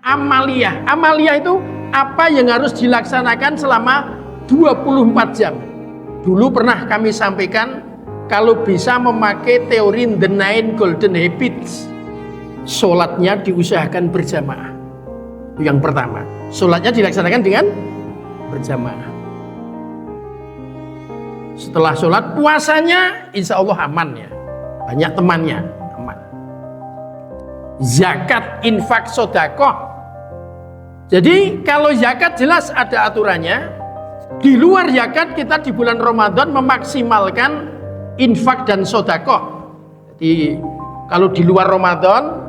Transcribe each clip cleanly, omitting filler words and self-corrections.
amaliyah. Amaliyah itu apa yang harus dilaksanakan selama 24 jam. Dulu pernah kami sampaikan, kalau bisa memakai teori The Nine Golden Habits, sholatnya diusahakan berjamaah. Itu yang pertama. Sholatnya dilaksanakan dengan berjamaah. Setelah sholat, puasanya insya Allah aman ya. Banyak temannya, aman. Zakat, infak, sodakoh. Jadi kalau zakat jelas ada aturannya. Di luar zakat kita di bulan Ramadan memaksimalkan infak dan sodakoh. Jadi kalau di luar Ramadan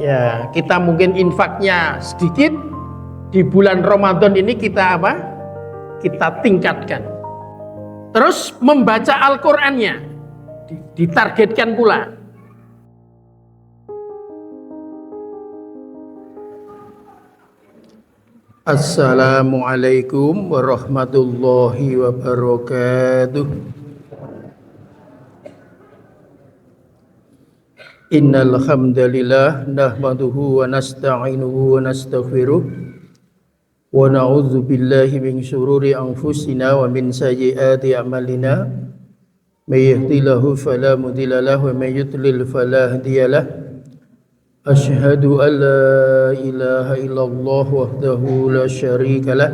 ya kita mungkin infaknya sedikit. Di bulan Ramadan ini kita apa? Kita tingkatkan. Terus membaca Al-Qur'annya ditargetkan pula. Assalamualaikum warahmatullahi wabarakatuh. Innal hamdalillah nahmaduhu wa nasta'inuhu wa nastaghfiruh. Wa na'udzu billahi min syururi anfusina wa min sayyiati a'malina. May yahdihillahu fala mudilla lahu wa may yudlil fala hadiya lahu. Asyhadu an la ilaha illallah wahdahu la syarika lah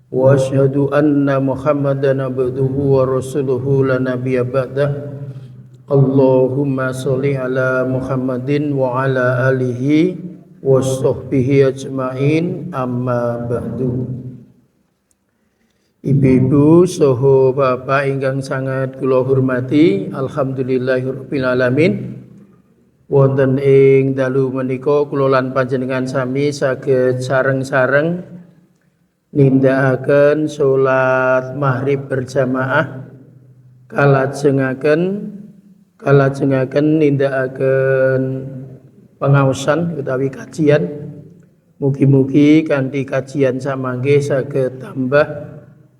wa asyhadu anna Muhammadan abduhu wa rasuluhu la nabiyya ba'dah. Allahumma sholli ala Muhammadin wa ala alihi wa sahbihi ajma'in, amma ba'du. Ibu-ibu saha bapak ingkang sangat kula hormati, alhamdulillahirabbil alamin. Wonten ing dalu menika kula lan panjenengan sami saged sareng-sareng nindakaken salat maghrib berjamaah, kalajengaken nindakaken pengaosan utawi kajian. Mugi-mugi kanthi kajian samangke saged tambah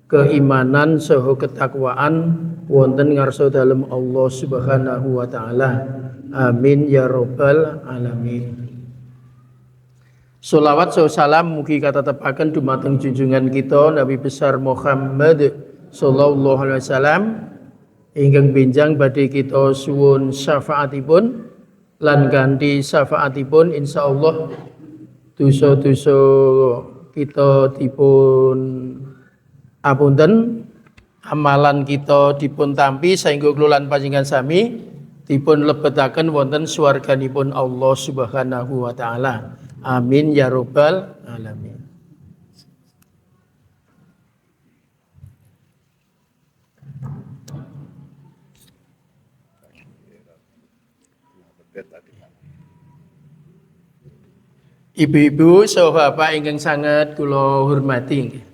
keimanan saha ketakwaan wonten ngarsa dalem Allah Subhanahu wa taala. Amin ya rabbal alamin. Sholawat salam mugi katetepaken dumateng junjungan kita Nabi besar Muhammad sallallahu alaihi wasallam ingkang benjang badhe kita suwun syafaatipun lan kanthi syafaatipun insyaallah dosa-dosa kita dipun apunten, amalan kita dipun tampi saengga kula lan panjenengan sami dipun lebetaken wonten swarganipun Allah Subhanahu wa taala. Amin ya rabbal alamin. Ibu-ibu saha bapak ingkang sangat kula hormati.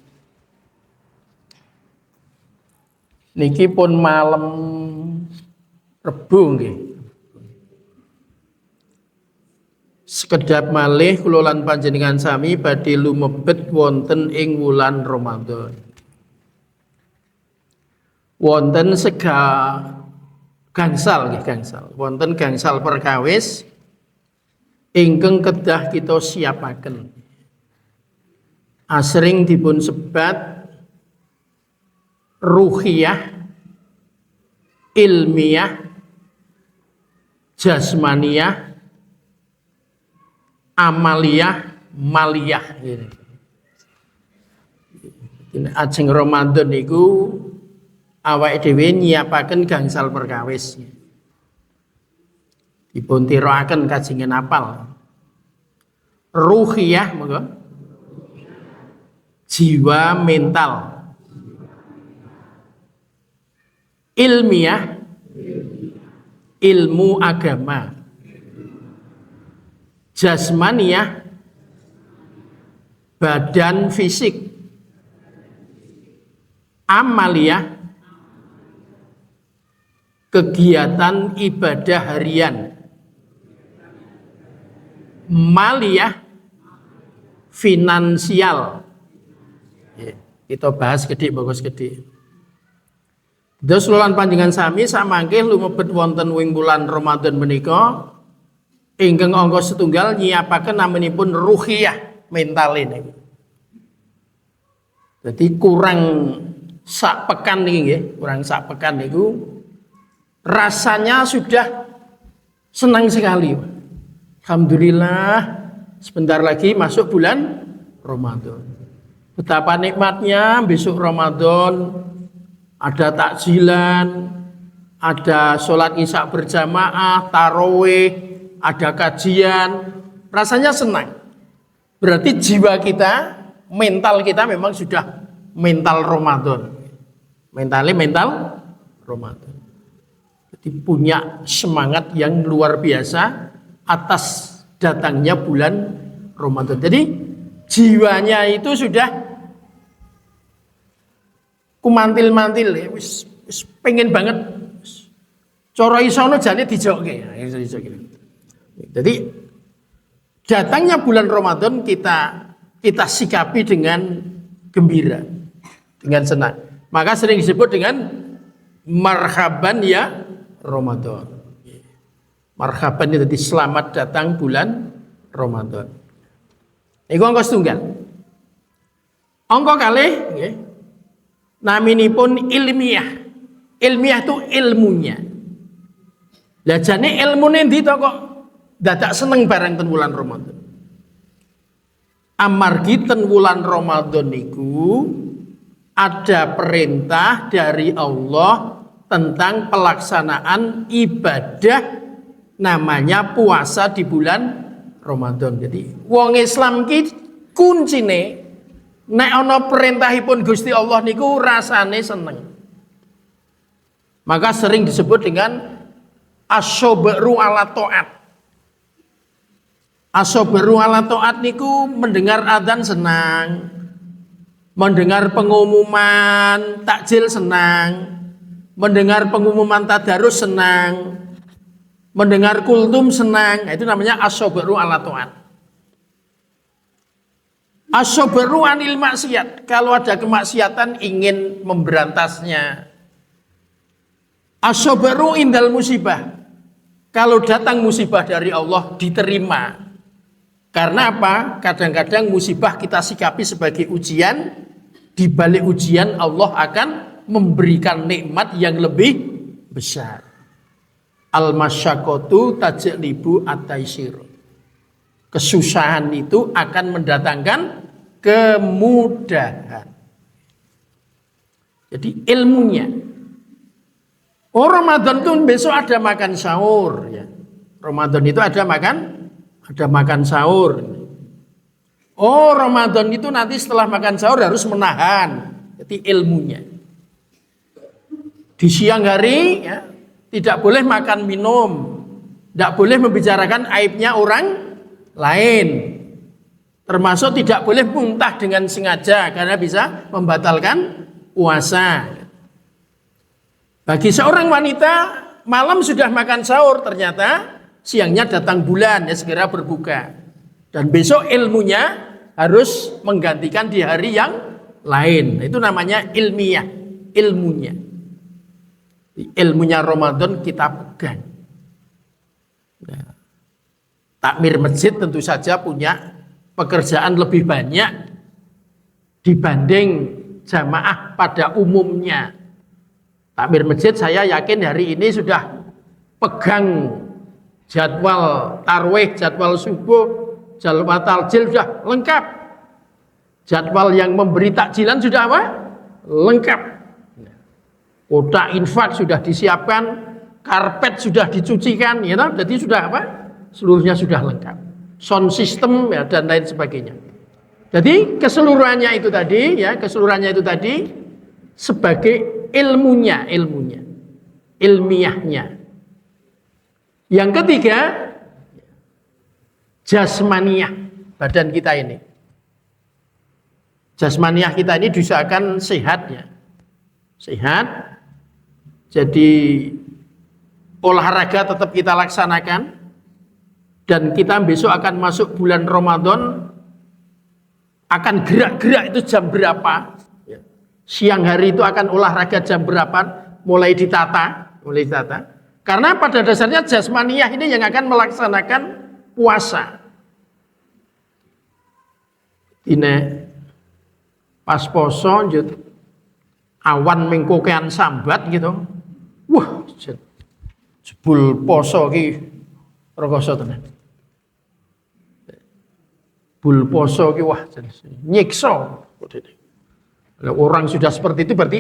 Niki pun malam Rebu nggih. Sekedap malih kula lan panjenengan sami badhe lumebet wonten ing wulan Ramadan. Wonten gangsal nggih gangsal. Wonten gangsal perkawis ingkang kedah kita siapaken. Asring dipun sebat ruhiyah, ilmiah, jasmaniyah, amaliyah, maliyah. Ajeng Ramadan niku awake dhewe nyiapaken gangsal perkawis. Dipun tiroaken kajengen apal. Ruhiyah monggo. Jiwa mental. Ilmiah, ilmu agama. Jasmaniyah, badan fisik. Amaliyah, kegiatan ibadah harian. Maliyah, finansial. Kita bahas gede bagus gede. Dos lulan panjenengan sami samangke lumebet wonten wing bulan Ramadan menika ingkang angka setunggal nyiapaken namanipun ruhiyah mental ini. Jadi kurang sak pekan nih, ya, kurang sak pekan niku rasanya sudah senang sekali. Alhamdulillah sebentar lagi masuk bulan Ramadan. Betapa nikmatnya besok Ramadan, ada takjilan, ada sholat isya berjamaah, tarawih, ada kajian, rasanya senang. Berarti jiwa kita, mental kita memang sudah mental Ramadan. Mentalnya mental Ramadan. Jadi punya semangat yang luar biasa atas datangnya bulan Ramadan. Jadi jiwanya itu sudah kumantil-mantil ya, wis pengen banget. Cara isono jane dijokke. Jadi datangnya bulan Ramadan kita sikapi dengan gembira, dengan senang. Maka sering disebut dengan marhaban ya Ramadan. Marhaban itu tadi selamat datang bulan Ramadan. Iku angka setunggal. Angka kalih nggih. Naminipun ilmiah. Ilmiah itu ilmunya. Lah jane ilmune ndi to kok dadak seneng bareng ten wulan Ramadan. Amargi ten wulan Ramadan niku ada perintah dari Allah tentang pelaksanaan ibadah namanya puasa di bulan Ramadan. Jadi wong Islam ki kuncine nek ana perintahipun Gusti Allah niku rasane seneng. Maka sering disebut dengan as-sabru ala taat. As-sabru ala taat niku mendengar adzan senang, mendengar pengumuman takjil senang, mendengar pengumuman tadarus senang, mendengar kultum senang. Itu namanya as-sabru ala taat. As-sabru anil maksiat, kalau ada kemaksiatan ingin memberantasnya. As-sabru indal musibah, kalau datang musibah dari Allah diterima. Karena apa? Kadang-kadang musibah kita sikapi sebagai ujian. Di balik ujian Allah akan memberikan nikmat yang lebih besar. Al-masyaqqatu tajlibu at-taisir. Kesusahan itu akan mendatangkan kemudahan. Jadi ilmunya. Oh, Ramadan itu besok ada makan sahur ya. Ramadan itu ada makan sahur. Oh, Ramadan itu nanti setelah makan sahur harus menahan. Jadi ilmunya. Di siang hari ya, tidak boleh makan minum. Tidak boleh membicarakan aibnya orang lain. Termasuk tidak boleh muntah dengan sengaja karena bisa membatalkan puasa. Bagi seorang wanita, malam sudah makan sahur, ternyata siangnya datang bulan, ya segera berbuka. Dan besok ilmunya harus menggantikan di hari yang lain. Itu namanya ilmiah, ilmunya. Ilmunya Ramadan kita pegang. Nah, takmir masjid tentu saja punya pekerjaan lebih banyak dibanding jamaah pada umumnya. Takmir masjid saya yakin hari ini sudah pegang jadwal tarwih, jadwal subuh, jadwal taljil sudah lengkap. Jadwal yang memberi takjilan sudah apa? Lengkap. Kotak infak sudah disiapkan, karpet sudah dicucikan, ya, jadi sudah apa? Seluruhnya sudah lengkap. Sound system ya, dan lain sebagainya. Jadi keseluruhannya itu tadi sebagai ilmiahnya. Yang ketiga, jasmaniah badan kita ini. Jasmaniah kita ini diusahakan sehat ya. Sehat. Jadi olahraga tetap kita laksanakan. Dan kita besok akan masuk bulan Ramadan, akan gerak-gerak itu jam berapa? Siang hari itu akan olahraga jam berapa? Mulai ditata. Karena pada dasarnya jasmaniah ini yang akan melaksanakan puasa. Ini pas poso awan mengkokean sambat gitu. Wah, jebul poso ki rekoso tenan. Bul poso ki wah nyiksa. Orang sudah seperti itu berarti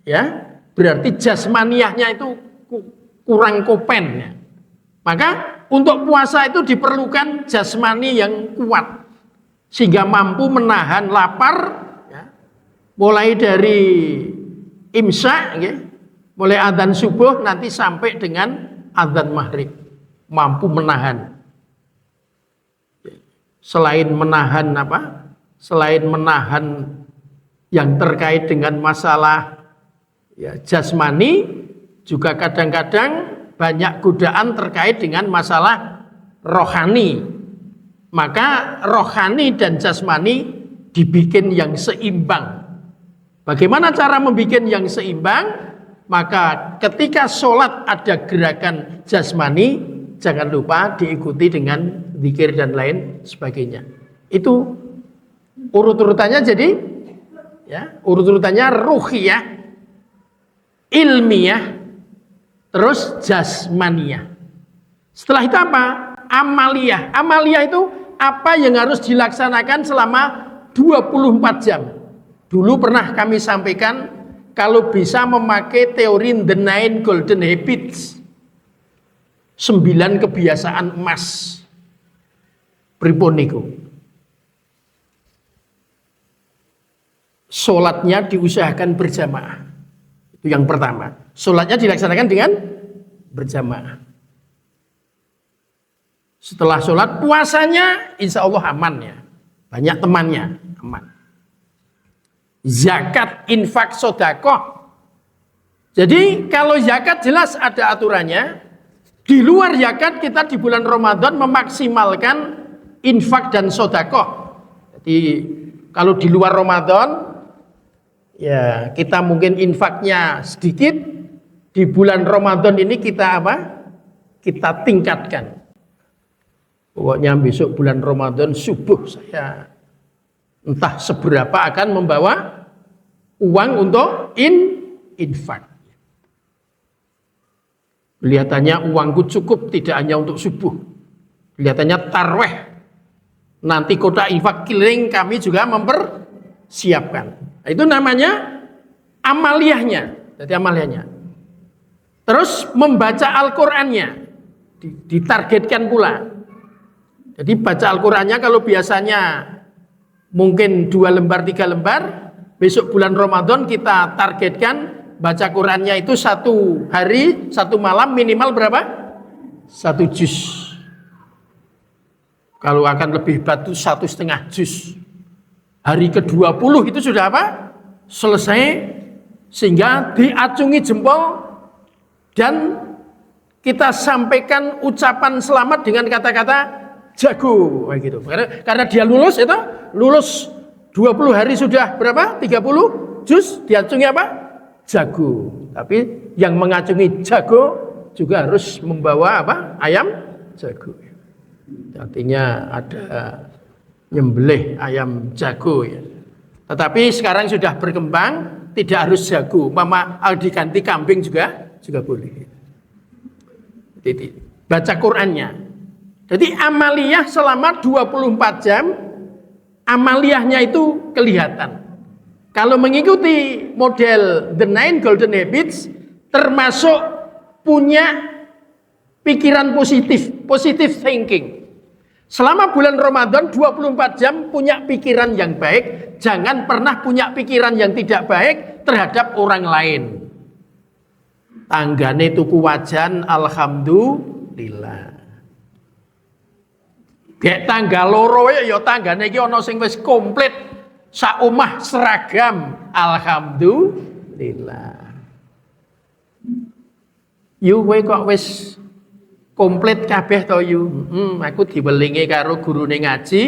ya, berarti jasmaniahnya itu kurang kopen ya. Maka untuk puasa itu diperlukan jasmani yang kuat sehingga mampu menahan lapar ya, mulai dari imsak ya, mulai adzan subuh nanti sampai dengan adzan maghrib, mampu menahan. Selain menahan apa? Selain menahan yang terkait dengan masalah ya, jasmani, juga kadang-kadang banyak godaan terkait dengan masalah rohani. Maka rohani dan jasmani dibikin yang seimbang. Bagaimana cara membuat yang seimbang? Maka ketika sholat ada gerakan jasmani, jangan lupa diikuti dengan zikir dan lain sebagainya. Itu urut-urutannya jadi ya, urut-urutannya ruhiyah, ilmiah, terus jasmaniyah. Setelah itu apa? Amaliyah. Amaliyah itu apa yang harus dilaksanakan selama 24 jam. Dulu pernah kami sampaikan kalau bisa memakai teori The 9 Golden Habits, 9 kebiasaan emas. Pripun niku? Sholatnya diusahakan berjamaah. Itu yang pertama. Sholatnya dilaksanakan dengan berjamaah. Setelah sholat, puasanya insya Allah aman ya. Banyak temannya, aman. Zakat, infak, sodakoh. Jadi kalau zakat jelas ada aturannya. Di luar zakat kita di bulan Ramadan memaksimalkan infak dan sodakoh. Jadi kalau di luar Ramadan ya kita mungkin infaknya sedikit. Di bulan Ramadan ini kita apa? Kita tingkatkan. Pokoknya besok bulan Ramadan subuh saya entah seberapa akan membawa uang untuk infak. Kelihatannya uangku cukup tidak hanya untuk subuh. Kelihatannya tarweh. Nanti kota infak keliling kami juga mempersiapkan. Itu namanya amaliyahnya. Jadi amaliyahnya. Terus membaca Al-Qur'annya ditargetkan pula. Jadi baca Al-Qur'annya kalau biasanya mungkin 2 lembar 3 lembar, besok bulan Ramadan kita targetkan baca Qur'annya itu 1 hari 1 malam minimal berapa? 1 juz. Kalau akan lebih hebat itu 1,5 juz. Hari ke-20 itu sudah apa? Selesai, sehingga diacungi jempol dan kita sampaikan ucapan selamat dengan kata-kata jago gitu. Karena dia lulus itu, lulus 20 hari sudah berapa? 30 juz, diacungi apa? Jago. Tapi yang mengacungi jago juga harus membawa apa? Ayam jago. Artinya ada nyembelih ayam jago ya. Tetapi sekarang sudah berkembang, tidak harus jago. Mama diganti kambing juga boleh. Jadi, baca Qur'annya. Jadi amaliyah selama 24 jam, amaliyahnya itu kelihatan. Kalau mengikuti model The 9 Golden Habits, termasuk punya pikiran positive thinking. Selama bulan Ramadan 24 jam punya pikiran yang baik, jangan pernah punya pikiran yang tidak baik terhadap orang lain. Tanggane tuku wajan, alhamdulillah. Gek tangga loro ya tanggane iki ana sing wis komplit, sak omah seragam, alhamdulillah. Yu kowe kok wis komplit kabeh to yu. Aku diwelingi karo gurune ngaji.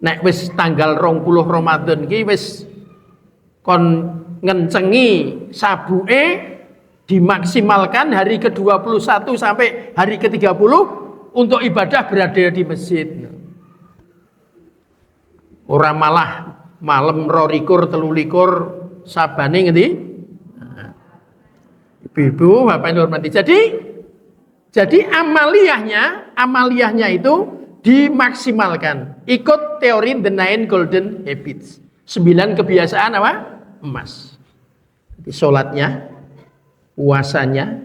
Nek wis tanggal 20 Ramadan iki wis kon ngencengi sabuke dimaksimalkan hari ke-21 sampai hari ke-30 untuk ibadah berada di masjid. Orang malah malam 2 sabane ngendi? Ibu-ibu, Bapak yang dihormati. Jadi amaliyahnya itu dimaksimalkan. Ikut teori The 9 Golden Habits. 9 kebiasaan apa? Emas. Jadi sholatnya, puasanya,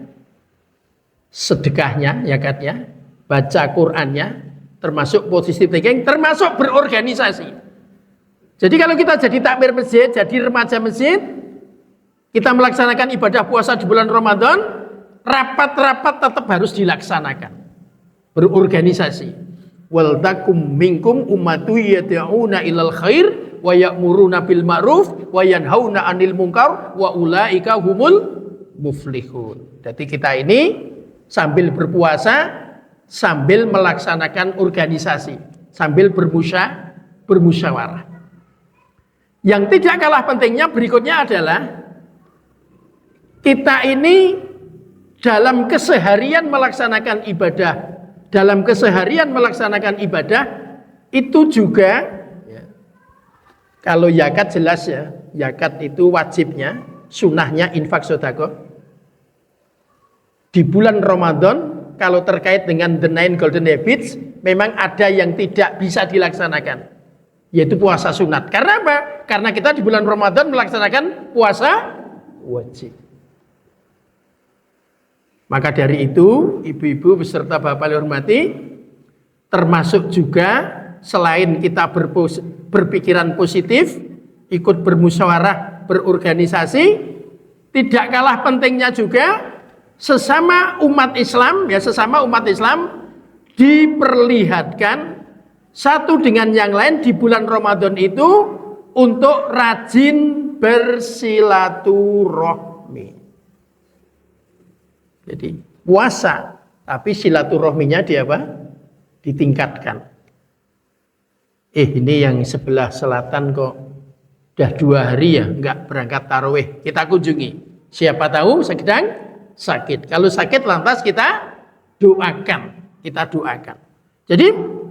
sedekahnya, zakatnya, baca Qur'annya, termasuk positive thinking, termasuk berorganisasi. Jadi kalau kita jadi takmir masjid, jadi remaja masjid, kita melaksanakan ibadah puasa di bulan Ramadan, rapat-rapat tetap harus dilaksanakan. Berorganisasi. Wal takum minkum ummatu yad'una ilal khair wa ya'muruna bil ma'ruf wa yanhauna 'anil munkar wa ulaika humul muflihun. Jadi kita ini sambil berpuasa, sambil melaksanakan organisasi, sambil bermusyawarah. Yang tidak kalah pentingnya berikutnya adalah kita ini dalam keseharian melaksanakan ibadah, itu juga ya, kalau zakat jelas ya, zakat itu wajibnya, sunnahnya infak sedekah. Di bulan Ramadan kalau terkait dengan The 9 Golden Habits memang ada yang tidak bisa dilaksanakan, yaitu puasa sunat. Karena apa? Karena kita di bulan Ramadan melaksanakan puasa wajib. Maka dari itu, ibu-ibu beserta Bapak yang hormati, termasuk juga selain kita berpikiran positif, ikut bermusyawarah, berorganisasi, tidak kalah pentingnya juga sesama umat Islam diperlihatkan satu dengan yang lain di bulan Ramadan itu untuk rajin bersilaturahmi. Jadi puasa, tapi silaturahminya ditingkatkan. Ini yang sebelah selatan kok udah 2 hari ya nggak berangkat tarawih. Kita kunjungi. Siapa tahu sedang sakit. Kalau sakit lantas kita doakan. Jadi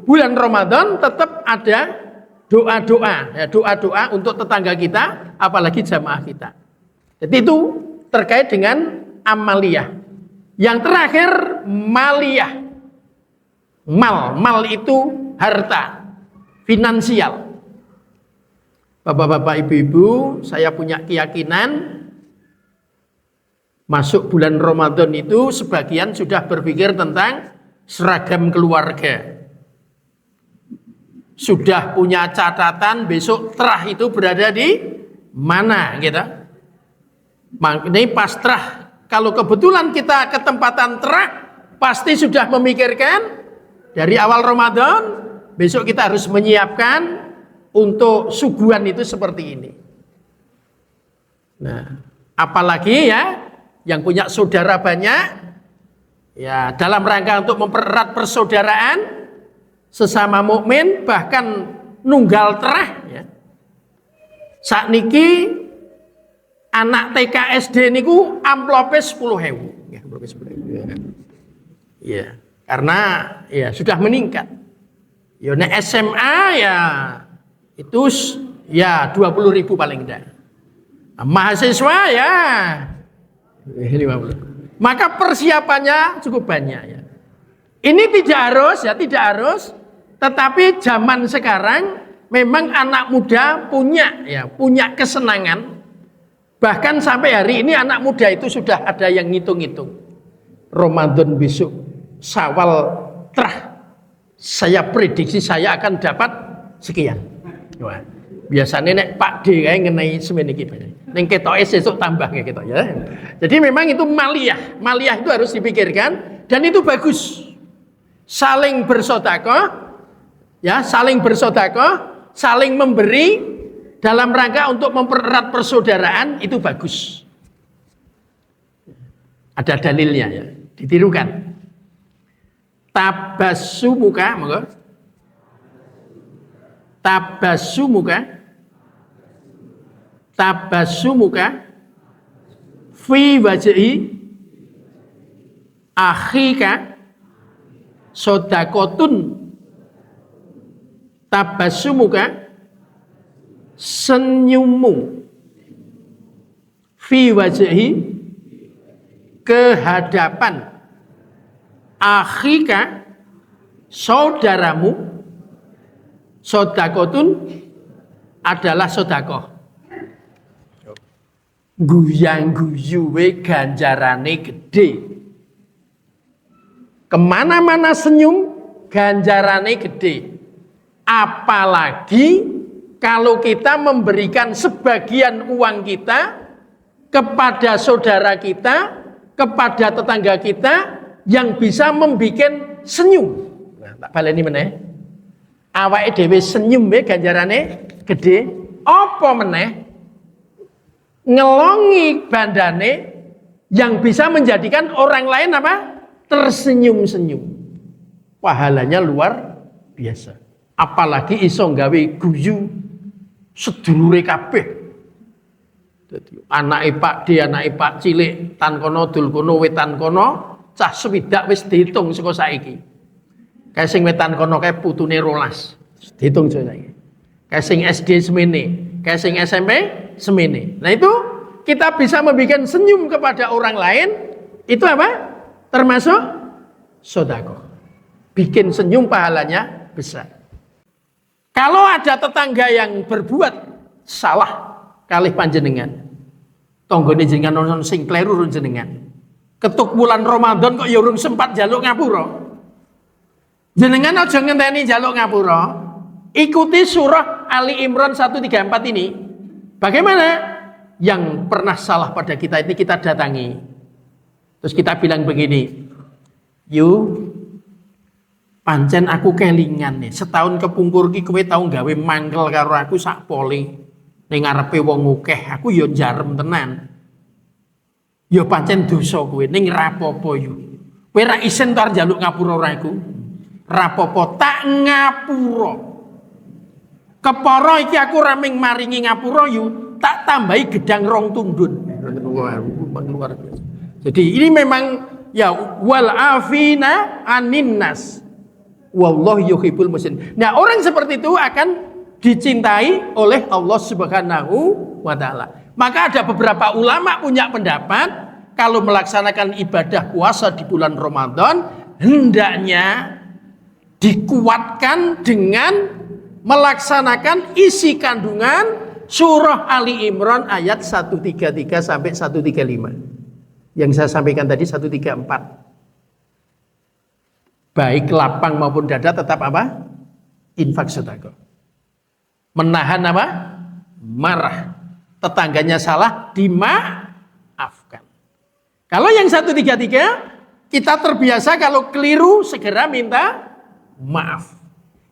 bulan Ramadan tetap ada doa-doa untuk tetangga kita, apalagi jamaah kita. Jadi itu terkait dengan amaliyah. Yang terakhir maliyah. Mal itu harta, finansial. Bapak-bapak, ibu-ibu, saya punya keyakinan masuk bulan Ramadan itu sebagian sudah berpikir tentang seragam keluarga. Sudah punya catatan besok terah itu berada di mana gitu. Ini pas terah, kalau kebetulan kita ketempatan terah, pasti sudah memikirkan dari awal Ramadan, besok kita harus menyiapkan untuk suguhan itu seperti ini. Nah, apalagi ya yang punya saudara banyak, ya dalam rangka untuk mempererat persaudaraan sesama mukmin, bahkan nunggal terah ya. Sakniki anak TK SD niku amplope 10.000 ya, amplope 10.000 ya. Karena ya sudah meningkat. Ya nek SMA ya itu ya 20.000 paling tidak. Nah, mahasiswa ya 50. Maka persiapannya cukup banyak ya. Ini tidak harus, tetapi zaman sekarang memang anak muda punya kesenangan. Bahkan sampai hari ini anak muda itu sudah ada yang ngitung-ngitung. Ramadan besok, Syawal terah, saya prediksi saya akan dapat sekian. Wah, biasanya nek Pak D kayak ngenai semen iki. Ning ketoke sesuk tambah kayak gitu ya. Jadi memang itu maliyah. Maliyah itu harus dipikirkan dan itu bagus. Saling bersedekah ya, saling memberi dalam rangka untuk mempererat persaudaraan itu bagus. Ada dalilnya ya, ditirukan. Tabassumuka, monggo. Tabassumuka fi wajhi akhika Sodakotun tabassumuka, senyummu, fi wajhi, kehadapan, akhika, saudaramu, sodakotun adalah sodakoh. Guyang-guyuwe ganjarane gede. Kemana-mana senyum ganjarane gede. Apalagi kalau kita memberikan sebagian uang kita kepada saudara kita, kepada tetangga kita yang bisa membuat senyum. Nah, tak baleni meneh. Awake dhewe senyum we ganjarane gede. Apa meneh? Ngelongi bandane yang bisa menjadikan orang lain apa? Tersenyum-senyum. Pahalanya luar biasa. Apalagi iso gawe guyu sedulure kabeh. Dadi anake Pak D, anake Pak cilik, tan kono dul kono wetan kono, cah swidak wis diitung saka saiki. Kae sing wetan kono kae putune 12. Diitung saiki. Kae sing SD semene, kae sing SMP semene. Nah itu kita bisa membuat senyum kepada orang lain, itu apa? Termasuk sedekah. Bikin senyum pahalanya besar. Kalau ada tetangga yang berbuat salah kalih panjenengan, tonggone jenengan ono sing kleru jenengan. Ketuk bulan Ramadan kok ya urung sempat njaluk ngapura. Jenengan aja ngenteni njaluk ngapura. Ikuti surah Ali Imran 134 ini. Bagaimana? Yang pernah salah pada kita ini kita datangi. Terus kita bilang begini, pancen aku kelingan nih, setahun kepungkur ki kowe tau gawe mangkel karo aku sak poli ning ngarepe wong akeh, aku ya jarem tenan. Ya pancen dosa kowe ning rapopo yo. Kowe ra isen tar njaluk ngapura ora iku. Rapopo tak ngapura. Kepara iki aku ra ming maringi ngapura yo, tak tambahi gedang rong tundun. Luar biasa. Jadi ini memang ya wal afina anin nas. Wallahu yuhibbul muhsinin. Nah, orang seperti itu akan dicintai oleh Allah Subhanahu wa taala. Maka ada beberapa ulama punya pendapat kalau melaksanakan ibadah puasa di bulan Ramadan hendaknya dikuatkan dengan melaksanakan isi kandungan surah Ali Imran ayat 133 sampai 135. Yang saya sampaikan tadi 134. Baik lapang maupun dada tetap apa? Infak sedekah. Menahan apa? Marah. Tetangganya salah dimaafkan. Kalau yang 133 kita terbiasa kalau keliru segera minta maaf.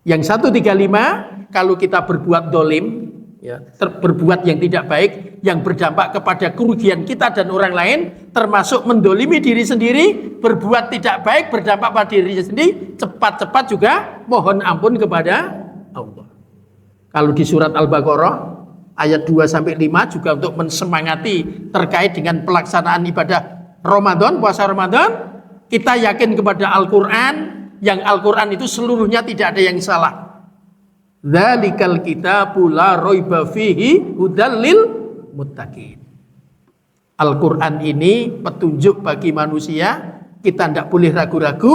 Yang 135 kalau kita berbuat dolim, ya, berbuat yang tidak baik, yang berdampak kepada kerugian kita dan orang lain, termasuk mendolimi diri sendiri, berbuat tidak baik, berdampak pada diri sendiri, cepat-cepat juga mohon ampun kepada Allah. Kalau di surat Al-Baqarah ayat 2-5 juga untuk mensemangati terkait dengan pelaksanaan ibadah Ramadan, puasa Ramadan, kita yakin kepada Al-Quran, yang Al-Quran itu seluruhnya tidak ada yang salah. Dzalikal kitabu la raiba fihi hudal lil muttaqin. Al-Quran ini petunjuk bagi manusia, kita tidak boleh ragu-ragu,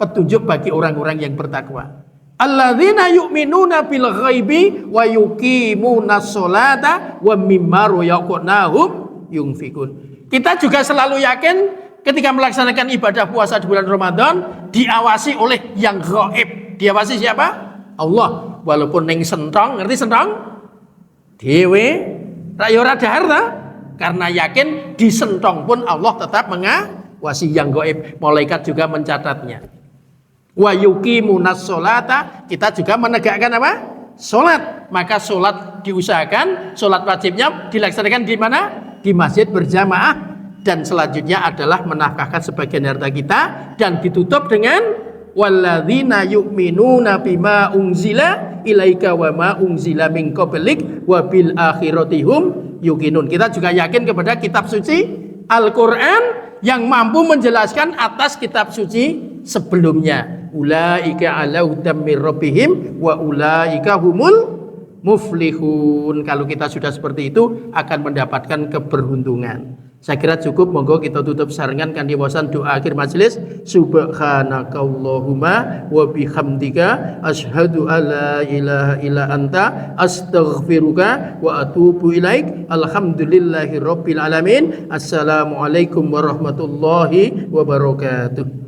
petunjuk bagi orang-orang yang bertakwa. Alladzina yu'minuna bil ghaibi wa yuqimunas sholata wa mimma razaqnahum yunfikun. Kita juga selalu yakin ketika melaksanakan ibadah puasa di bulan Ramadan diawasi oleh yang gaib. Diawasi siapa? Allah. Walaupun neng sentong, ngerti sentong? Dewe ora dahar ta? Karena yakin di sentong pun Allah tetap mengawasi yang gaib. Malaikat juga mencatatnya. Wa yuqimunas sholata, kita juga menegakkan apa? Salat. Maka salat diusahakan, salat wajibnya dilaksanakan di mana? Di masjid berjamaah. Dan selanjutnya adalah menafkahkan sebagian harta kita dan ditutup dengan walladzina yu'minuna bima unzila ilaika wa ma unzila min qablik wa bil akhirati hum yuqinun. Kita juga yakin kepada kitab suci Al-Qur'an yang mampu menjelaskan atas kitab suci sebelumnya. ulaika ala hudam mir rabbihim wa ulaika humul muflihun. Kalau kita sudah seperti itu akan mendapatkan keberuntungan. Saya kira cukup, monggo kita tutup sarengan kanthi wacan doa akhir majelis. Subhanakallahumma wa bihamdika asyhadu alla ilaha illa anta astaghfiruka wa atubu ilaik. Alhamdulillahirabbil alamin. Assalamualaikum warahmatullahi wabarakatuh.